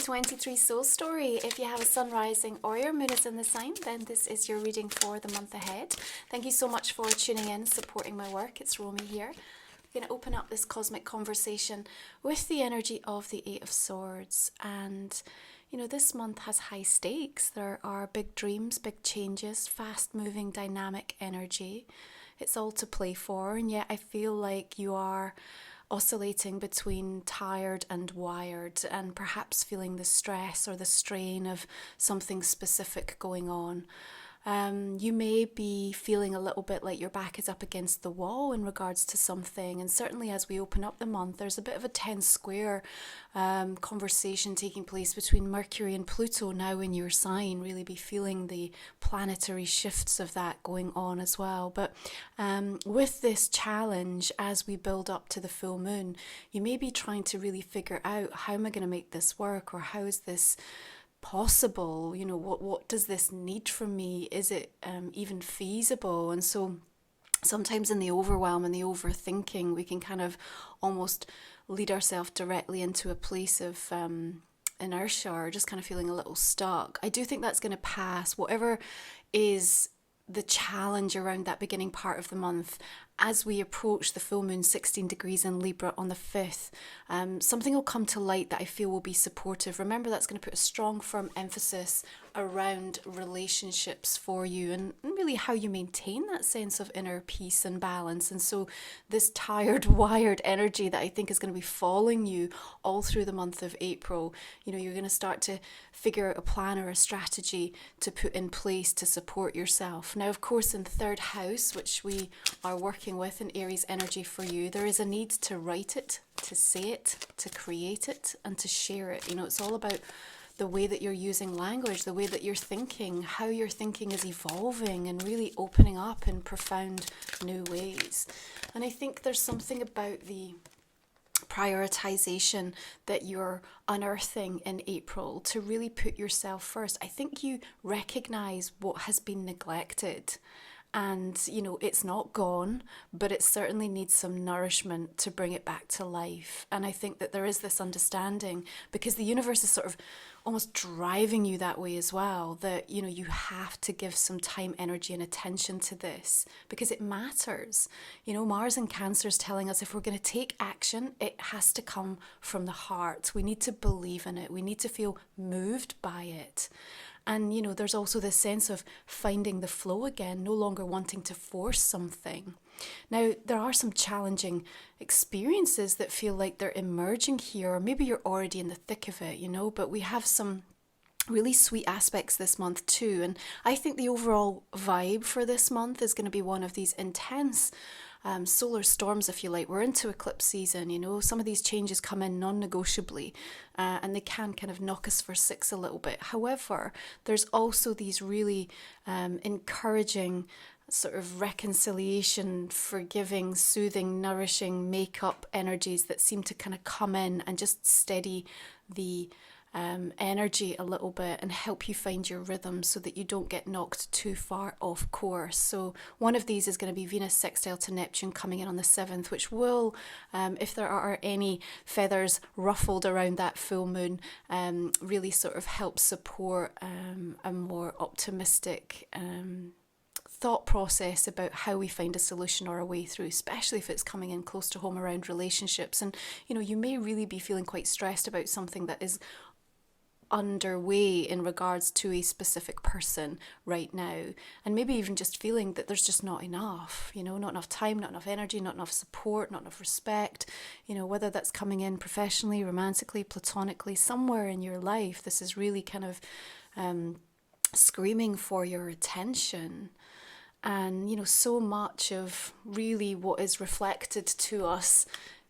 2023 Soul Story. If you have a sun rising or your moon is in the sign, then this is your reading for the month ahead. Thank you so much for tuning in, supporting my work. It's Romy here. We're going to open up this cosmic conversation with the energy of the Eight of Swords. And, you know, this month has high stakes. There are big dreams, big changes, fast-moving, dynamic energy. It's all to play for, and yet I feel like you are oscillating between tired and wired, and perhaps feeling the stress or the strain of something specific going on. You may be feeling a little bit like your back is up against the wall in regards to something, and certainly as we open up the month, there's a bit of a 10 square conversation taking place between Mercury and Pluto now in your sign. Really be feeling the planetary shifts of that going on as well. But with this challenge, as we build up to the full moon, you may be trying to really figure out, how am I going to make this work, or how is this possible? You know, what does this need from me? Is it even feasible? And so sometimes in the overwhelm and the overthinking, we can kind of almost lead ourselves directly into a place of inertia, or just kind of feeling a little stuck. I do think that's going to pass. Whatever is the challenge around that beginning part of the month, as we approach the full moon 16 degrees in Libra on the 5th, something will come to light that I feel will be supportive. Remember, that's going to put a strong, firm emphasis around relationships for you, and really how you maintain that sense of inner peace and balance. And so this tired, wired energy that I think is going to be following you all through the month of April, you know, you're going to start to figure out a plan or a strategy to put in place to support yourself. Now, of course, in the third house, which we are working with in Aries energy for you, there is a need to write it, to say it, to create it, and to share it. You know, it's all about the way that you're using language, the way that you're thinking, how your thinking is evolving and really opening up in profound new ways. And I think there's something about the prioritization that you're unearthing in April to really put yourself first. I think you recognize what has been neglected. And, you know, it's not gone, but it certainly needs some nourishment to bring it back to life. And I think that there is this understanding, because the universe is sort of almost driving you that way as well, that, you know, you have to give some time, energy, and attention to this because it matters. You know, Mars in Cancer is telling us if we're going to take action, it has to come from the heart. We need to believe in it. We need to feel moved by it. And, you know, there's also this sense of finding the flow again, no longer wanting to force something. Now, there are some challenging experiences that feel like they're emerging here, or maybe you're already in the thick of it, you know, but we have some really sweet aspects this month too. And I think the overall vibe for this month is going to be one of these intense solar storms, if you like. We're into eclipse season, you know, some of these changes come in non-negotiably and they can kind of knock us for six a little bit. However, there's also these really encouraging sort of reconciliation, forgiving, soothing, nourishing make-up energies that seem to kind of come in and just steady the energy a little bit and help you find your rhythm so that you don't get knocked too far off course. So one of these is going to be Venus sextile to Neptune coming in on the 7th, which will, if there are any feathers ruffled around that full moon, really sort of help support a more optimistic thought process about how we find a solution or a way through, especially if it's coming in close to home around relationships. And, you know, you may really be feeling quite stressed about something that is underway in regards to a specific person right now, and maybe even just feeling that there's just not enough, you know, not enough time, not enough energy, not enough support, not enough respect, you know, whether that's coming in professionally, romantically, platonically, somewhere in your life, this is really kind of screaming for your attention. And, you know, so much of really what is reflected to us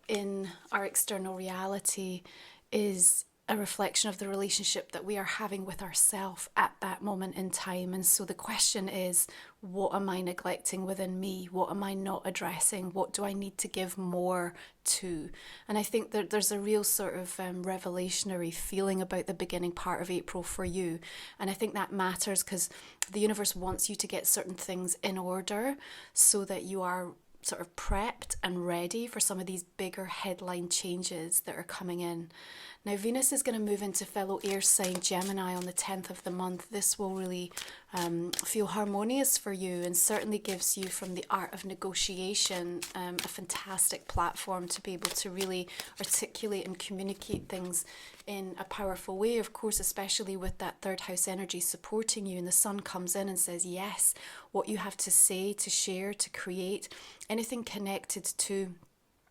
in our external reality is a reflection of the relationship that we are having with ourselves at that moment in time. And so the question is, what am I neglecting within me? What am I not addressing? What do I need to give more to? And I think that there's a real sort of revelationary feeling about the beginning part of April for you. And I think that matters because the universe wants you to get certain things in order so that you are sort of prepped and ready for some of these bigger headline changes that are coming in. Now, Venus is going to move into fellow air sign Gemini on the 10th of the month. This will really feel harmonious for you, and certainly gives you, from the art of negotiation, a fantastic platform to be able to really articulate and communicate things in a powerful way. Of course, especially with that third house energy supporting you, and the sun comes in and says, yes, what you have to say, to share, to create, anything connected to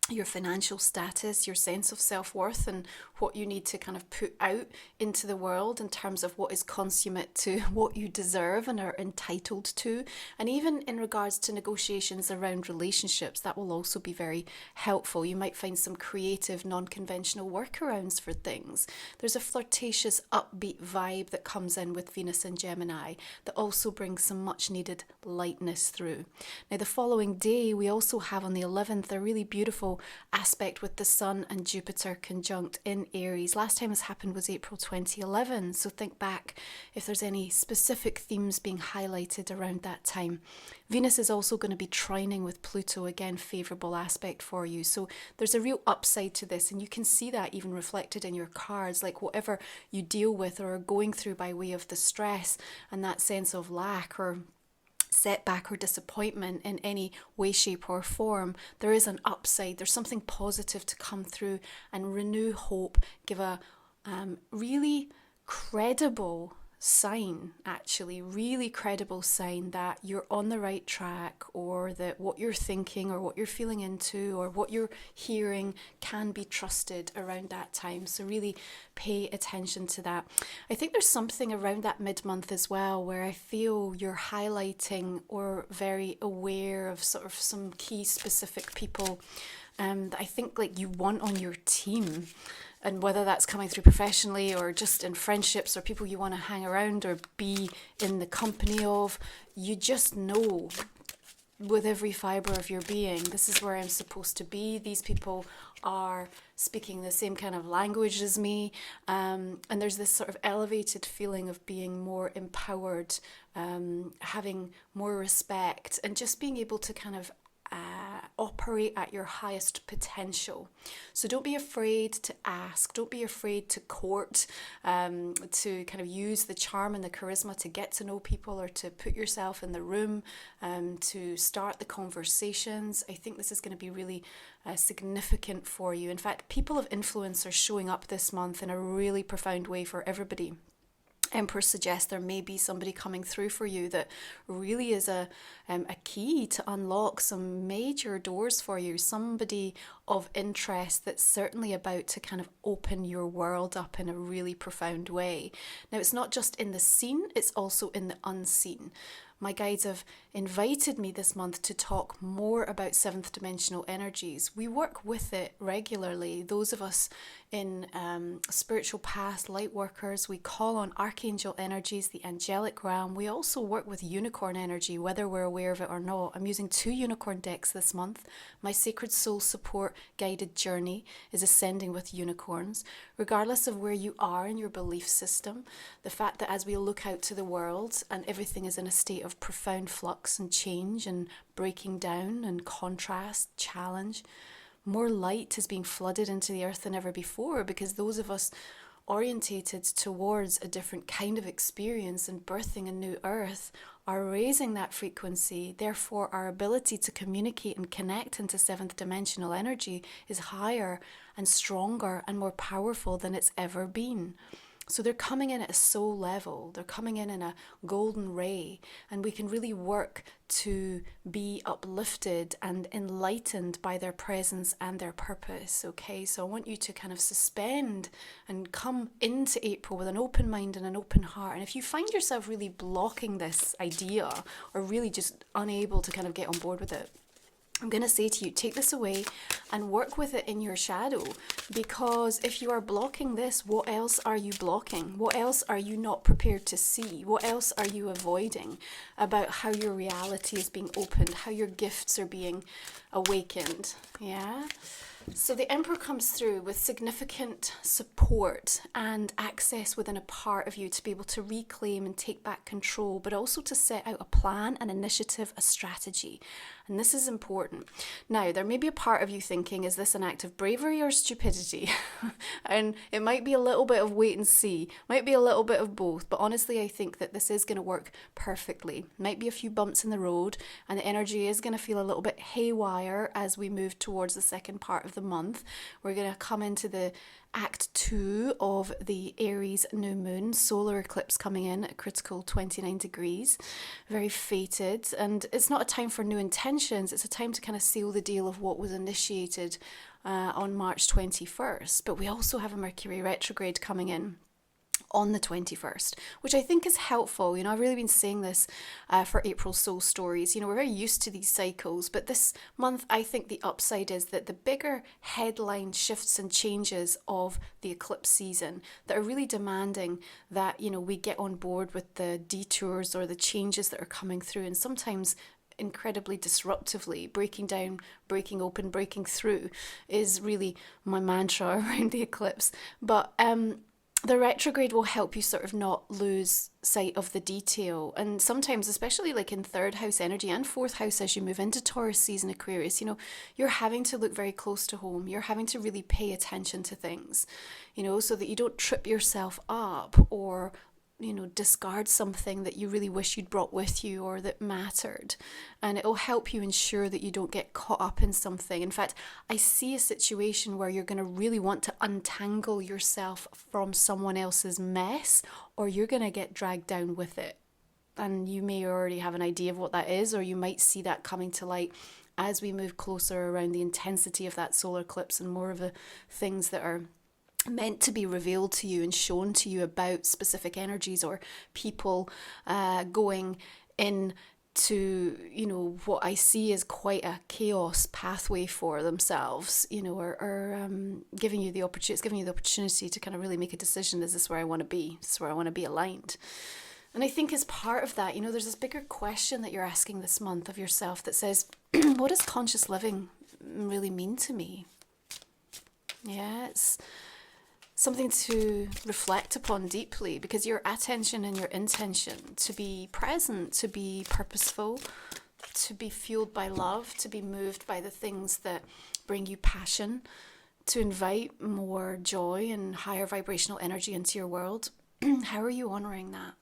your financial status, your sense of self-worth, and what you need to kind of put out into the world in terms of what is consummate to what you deserve and are entitled to. And even in regards to negotiations around relationships, that will also be very helpful. You might find some creative, non-conventional workarounds for things. There's a flirtatious, upbeat vibe that comes in with Venus and Gemini that also brings some much needed lightness through. Now, the following day, we also have on the 11th a really beautiful aspect with the Sun and Jupiter conjunct in Aries. Last time this happened was April 2011, so think back if there's any specific themes being highlighted around that time. Venus is also going to be trining with Pluto, again, favourable aspect for you. So there's a real upside to this, and you can see that even reflected in your cards, like whatever you deal with or are going through by way of the stress and that sense of lack or setback or disappointment in any way, shape or form, there is an upside. There's something positive to come through and renew hope, give a really credible sign, actually really credible sign that you're on the right track, or that what you're thinking or what you're feeling into or what you're hearing can be trusted around that time. So really pay attention to that. I think there's something around that mid-month as well where I feel you're highlighting or very aware of sort of some key specific people that I think like you want on your team. And whether that's coming through professionally or just in friendships or people you want to hang around or be in the company of, you just know with every fibre of your being, this is where I'm supposed to be. These people are speaking the same kind of language as me. And there's this sort of elevated feeling of being more empowered, having more respect, and just being able to kind of operate at your highest potential. So don't be afraid to ask, don't be afraid to court, to kind of use the charm and the charisma to get to know people or to put yourself in the room, to start the conversations. I think this is going to be really significant for you. In fact, people of influence are showing up this month in a really profound way for everybody. Empress suggests there may be somebody coming through for you that really is a key to unlock some major doors for you. Somebody of interest that's certainly about to kind of open your world up in a really profound way. Now, it's not just in the seen, it's also in the unseen. My guides have invited me this month to talk more about seventh dimensional energies. We work with it regularly. Those of us in spiritual path, light workers, we call on archangel energies, the angelic realm. We also work with unicorn energy, whether we're aware of it or not. I'm using 2 unicorn decks this month. My Sacred Soul Support Guided Journey is ascending with unicorns. Regardless of where you are in your belief system, the fact that as we look out to the world and everything is in a state of profound flux and change and breaking down and contrast, challenge, more light is being flooded into the earth than ever before, because those of us orientated towards a different kind of experience and birthing a new earth are raising that frequency. Therefore, our ability to communicate and connect into seventh dimensional energy is higher and stronger and more powerful than it's ever been. So they're coming in at a soul level, they're coming in a golden ray, and we can really work to be uplifted and enlightened by their presence and their purpose, okay? So I want you to kind of suspend and come into April with an open mind and an open heart. And if you find yourself really blocking this idea or really just unable to kind of get on board with it, I'm going to say to you, take this away and work with it in your shadow, because if you are blocking this, what else are you blocking? What else are you not prepared to see? What else are you avoiding about how your reality is being opened, how your gifts are being awakened? Yeah? So the Emperor comes through with significant support and access within a part of you to be able to reclaim and take back control, but also to set out a plan, an initiative, a strategy. And this is important. Now, there may be a part of you thinking, is this an act of bravery or stupidity? And it might be a little bit of wait and see, might be a little bit of both, but honestly, I think that this is going to work perfectly. Might be a few bumps in the road, and the energy is going to feel a little bit haywire as we move towards the second part of the month. We're going to come into the Act 2 of the Aries new moon, solar eclipse coming in at critical 29 degrees, very fated. And it's not a time for new intentions, it's a time to kind of seal the deal of what was initiated on March 21st. But we also have a Mercury retrograde coming in on the 21st, which I think is helpful. You know, I've really been saying this for April Soul Stories. You know, we're very used to these cycles, but this month I think the upside is that the bigger headline shifts and changes of the eclipse season that are really demanding that, you know, we get on board with the detours or the changes that are coming through, and sometimes incredibly disruptively, breaking down, breaking open, breaking through is really my mantra around the eclipse. But the retrograde will help you sort of not lose sight of the detail. And sometimes, especially like in third house energy and fourth house, as you move into Taurus season, Aquarius, you know, you're having to look very close to home. You're having to really pay attention to things, you know, so that you don't trip yourself up or, you know, discard something that you really wish you'd brought with you or that mattered. And it'll help you ensure that you don't get caught up in something. In fact, I see a situation where you're going to really want to untangle yourself from someone else's mess, or you're going to get dragged down with it. And you may already have an idea of what that is, or you might see that coming to light as we move closer around the intensity of that solar eclipse and more of the things that are meant to be revealed to you and shown to you about specific energies or people going in to, you know, what I see as quite a chaos pathway for themselves, you know, or giving you the opportunity, it's giving you the opportunity to kind of really make a decision. Is this where I want to be? Is this where I want to be aligned? And I think as part of that, you know, there's this bigger question that you're asking this month of yourself that says, what does conscious living really mean to me? Yeah, it's something to reflect upon deeply, because your attention and your intention to be present, to be purposeful, to be fueled by love, to be moved by the things that bring you passion, to invite more joy and higher vibrational energy into your world. How are you honoring that?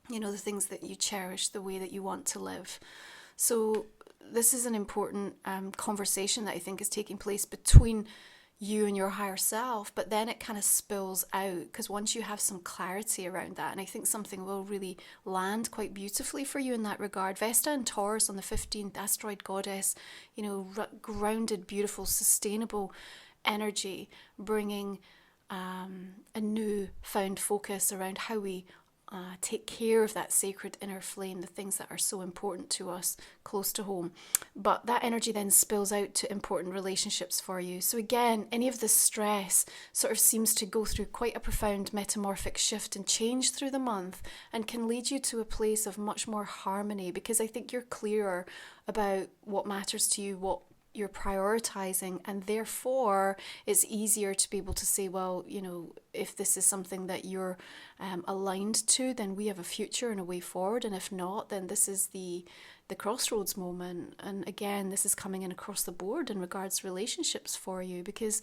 You know, the things that you cherish, the way that you want to live. So this is an important conversation that I think is taking place between you and your higher self, but then it kind of spills out, because once you have some clarity around that, and I think something will really land quite beautifully for you in that regard. Vesta and Taurus on the 15th, asteroid goddess, you know, grounded, beautiful, sustainable energy, bringing a new found focus around how we take care of that sacred inner flame, the things that are so important to us close to home. But that energy then spills out to important relationships for you. So again, any of the stress sort of seems to go through quite a profound metamorphic shift and change through the month, and can lead you to a place of much more harmony, because I think you're clearer about what matters to you, what you're prioritizing, and therefore it's easier to be able to say, well, you know, if this is something that you're aligned to, then we have a future and a way forward, and if not, then this is the crossroads moment. And again, this is coming in across the board in regards to relationships for you, because,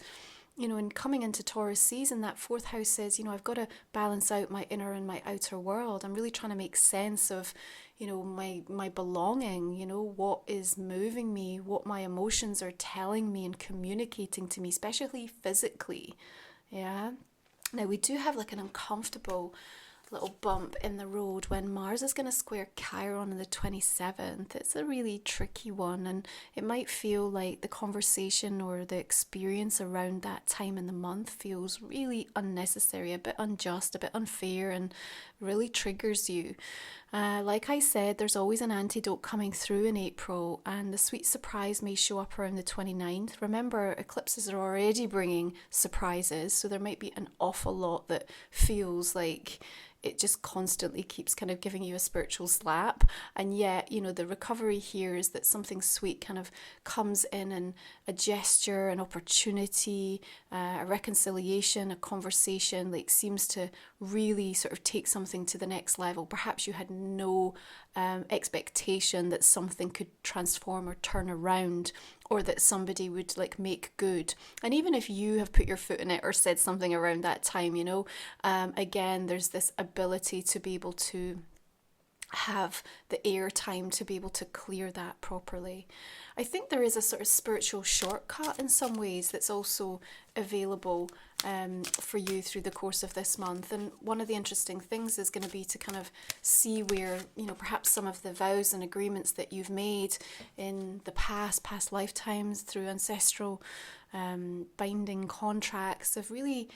you know, in coming into Taurus season, that fourth house says, you know, I've got to balance out my inner and my outer world. I'm really trying to make sense of, you know, my belonging, you know, what is moving me, what my emotions are telling me and communicating to me, especially physically. Yeah. Now, we do have like an uncomfortable little bump in the road when Mars is going to square Chiron on the 27th. It's a really tricky one, and it might feel like the conversation or the experience around that time in the month feels really unnecessary, a bit unjust, a bit unfair, and really triggers you. Like I said, there's always an antidote coming through in April, and the sweet surprise may show up around the 29th. Remember, eclipses are already bringing surprises, so there might be an awful lot that feels like it just constantly keeps kind of giving you a spiritual slap. And yet, you know, the recovery here is that something sweet kind of comes in, and a gesture, an opportunity, a reconciliation, a conversation, like seems to really sort of take something to the next level. Perhaps you had no expectation that something could transform or turn around, or that somebody would like make good. And even if you have put your foot in it or said something around that time, you know, again, there's this ability to be able to have the air time to be able to clear that properly. I think there is a sort of spiritual shortcut in some ways that's also available for you through the course of this month. And one of the interesting things is going to be to kind of see where, you know, perhaps some of the vows and agreements that you've made in the past lifetimes through ancestral binding contracts have really,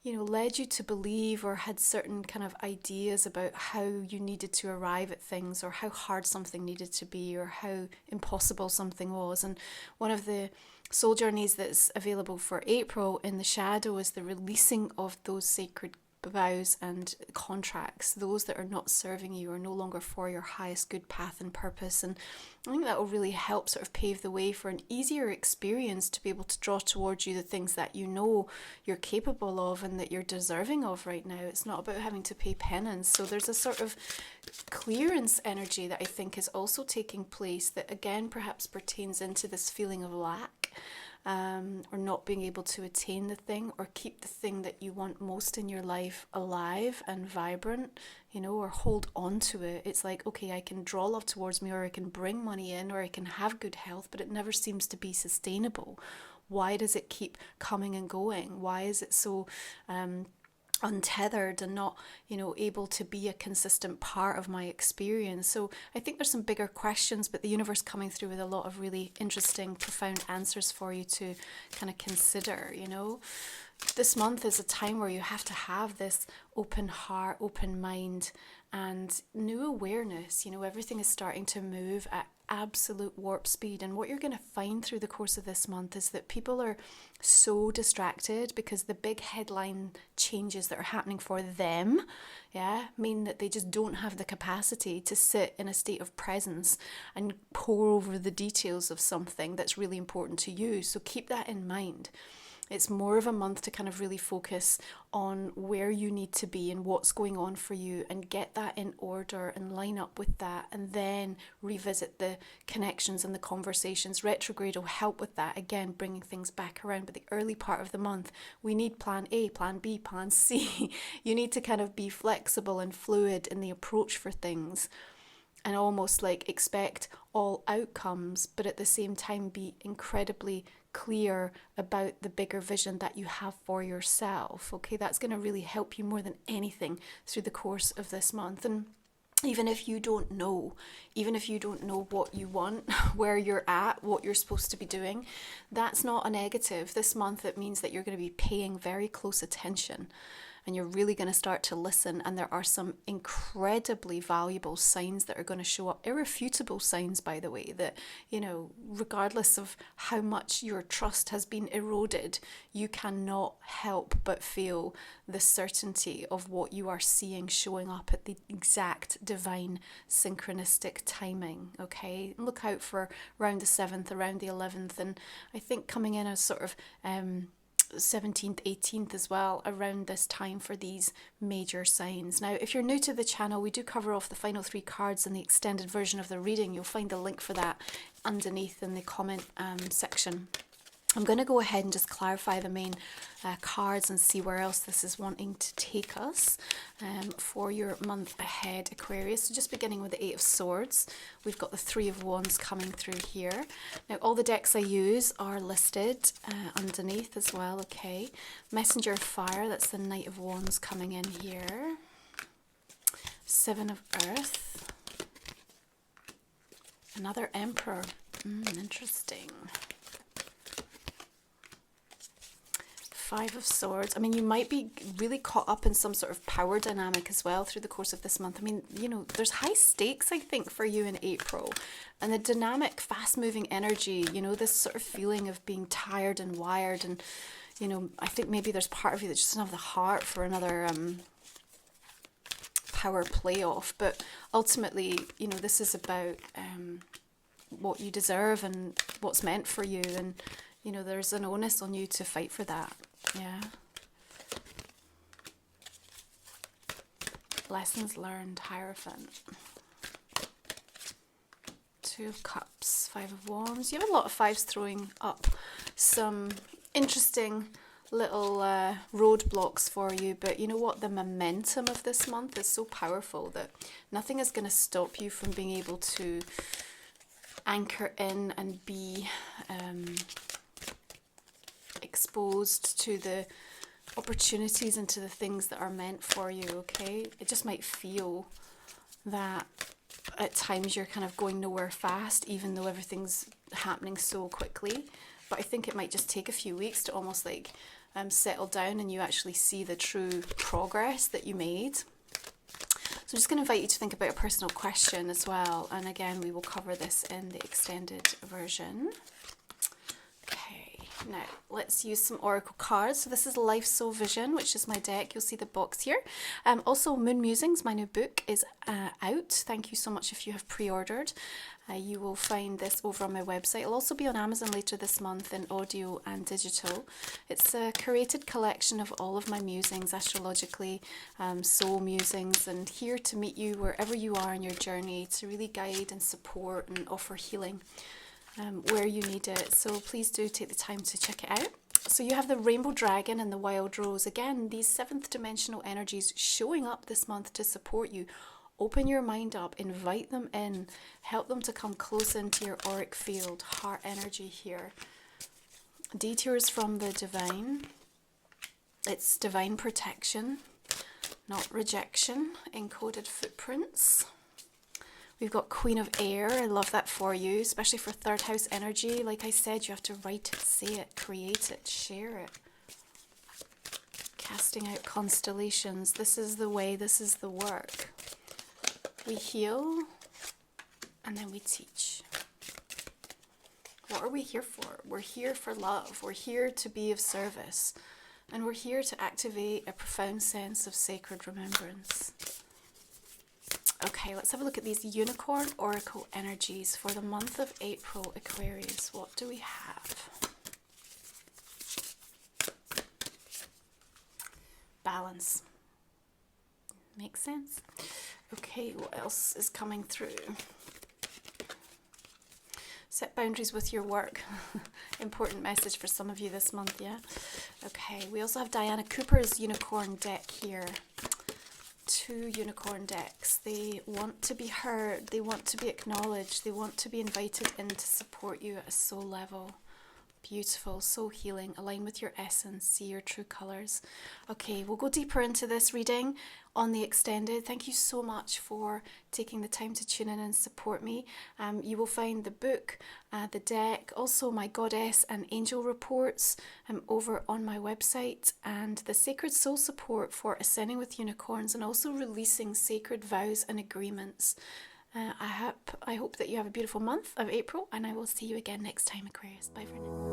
you know, led you to believe or had certain kind of ideas about how you needed to arrive at things, or how hard something needed to be, or how impossible something was. And one of the soul journeys that's available for April in the shadow is the releasing of those sacred vows and contracts, those that are not serving you or no longer for your highest good path and purpose. And I think that will really help sort of pave the way for an easier experience to be able to draw towards you the things that you know you're capable of and that you're deserving of right now. It's not about having to pay penance. So there's a sort of clearance energy that I think is also taking place that again perhaps pertains into this feeling of lack. Or not being able to attain the thing or keep the thing that you want most in your life alive and vibrant, you know, or hold on to it. It's like, okay, I can draw love towards me, or I can bring money in, or I can have good health, but it never seems to be sustainable. Why does it keep coming and going? Why is it so untethered and not, you know, able to be a consistent part of my experience? So I think there's some bigger questions, but the universe coming through with a lot of really interesting, profound answers for you to kind of consider, you know. This month is a time where you have to have this open heart, open mind, and new awareness. You know, everything is starting to move at absolute warp speed. And what you're going to find through the course of this month is that people are so distracted because the big headline changes that are happening for them, mean that they just don't have the capacity to sit in a state of presence and pore over the details of something that's really important to you. So keep that in mind. It's more of a month to kind of really focus on where you need to be and what's going on for you, and get that in order and line up with that, and then revisit the connections and the conversations. Retrograde will help with that, again, bringing things back around. But the early part of the month, we need plan A, plan B, plan C. You need to kind of be flexible and fluid in the approach for things, and almost like expect all outcomes, but at the same time be incredibly clear about the bigger vision that you have for yourself. Okay, that's going to really help you more than anything through the course of this month. And even if you don't know what you want, where you're at, what you're supposed to be doing, that's not a negative. This month it means that you're going to be paying very close attention, and you're really going to start to listen. And there are some incredibly valuable signs that are going to show up, irrefutable signs, by the way, that, you know, regardless of how much your trust has been eroded, you cannot help but feel the certainty of what you are seeing showing up at the exact divine synchronistic timing. Okay, look out for around the 7th, around the 11th, and I think coming in as sort of 17th, 18th as well, around this time for these major signs. Now, if you're new to the channel, we do cover off the final 3 cards in the extended version of the reading. You'll find the link for that underneath in the comment section. I'm going to go ahead and just clarify the main cards and see where else this is wanting to take us for your month ahead, Aquarius. So just beginning with the 8 of Swords, we've got the 3 of Wands coming through here. Now, all the decks I use are listed underneath as well, okay. Messenger of Fire, that's the Knight of Wands coming in here. 7 of Earth. Another Emperor. Interesting. 5 of Swords. I mean, you might be really caught up in some sort of power dynamic as well through the course of this month. I mean, you know, there's high stakes, I think, for you in April. And the dynamic, fast-moving energy, you know, this sort of feeling of being tired and wired. And, you know, I think maybe there's part of you that just doesn't have the heart for another power play off, but ultimately, you know, this is about what you deserve and what's meant for you, and you know, there's an onus on you to fight for that. Yeah. Lessons learned, Hierophant. Two of Cups, Five of Wands. You have a lot of fives throwing up some interesting little roadblocks for you, but you know what, the momentum of this month is so powerful that nothing is going to stop you from being able to anchor in and be exposed to the opportunities and to the things that are meant for you. Okay, it just might feel that at times you're kind of going nowhere fast, even though everything's happening so quickly, but I think it might just take a few weeks to almost like settle down and you actually see the true progress that you made. So I'm just going to invite you to think about a personal question as well, and again we will cover this in the extended version. Okay, now let's use some oracle cards. So this is Life Soul Vision, which is my deck. You'll see the box here. Also Moon Musings, my new book, is out. Thank you so much if you have pre-ordered. You will find this over on my website. It'll also be on Amazon later this month in audio and digital. It's a curated collection of all of my musings, astrologically, soul musings, and here to meet you wherever you are in your journey, to really guide and support and offer healing where you need it. So please do take the time to check it out. So you have the Rainbow Dragon and the Wild Rose. Again, these 7th dimensional energies showing up this month to support you. Open your mind up, invite them in, help them to come close into your auric field, heart energy here. Detours from the divine. It's divine protection, not rejection. Encoded footprints. We've got Queen of Air. I love that for you, especially for 3rd house energy. Like I said, you have to write it, say it, create it, share it. Casting out constellations. This is the way, this is the work. We heal, and then we teach. What are we here for? We're here for love. We're here to be of service. And we're here to activate a profound sense of sacred remembrance. Okay, let's have a look at these Unicorn Oracle energies for the month of April, Aquarius. What do we have? Balance. Makes sense. Okay, what else is coming through? Set boundaries with your work. Important message for some of you this month, yeah? Okay, we also have Diana Cooper's Unicorn deck here. 2 unicorn decks. They want to be heard, they want to be acknowledged, they want to be invited in to support you at a soul level. Beautiful, so healing. Align with your essence, see your true colors. Okay, we'll go deeper into this reading on the extended. Thank you so much for taking the time to tune in and support me. You will find the book, the deck, also my goddess and angel reports over on my website, and the sacred soul support for ascending with unicorns, and also releasing sacred vows and agreements. I hope that you have a beautiful month of April, and I will see you again next time, Aquarius. Bye for now.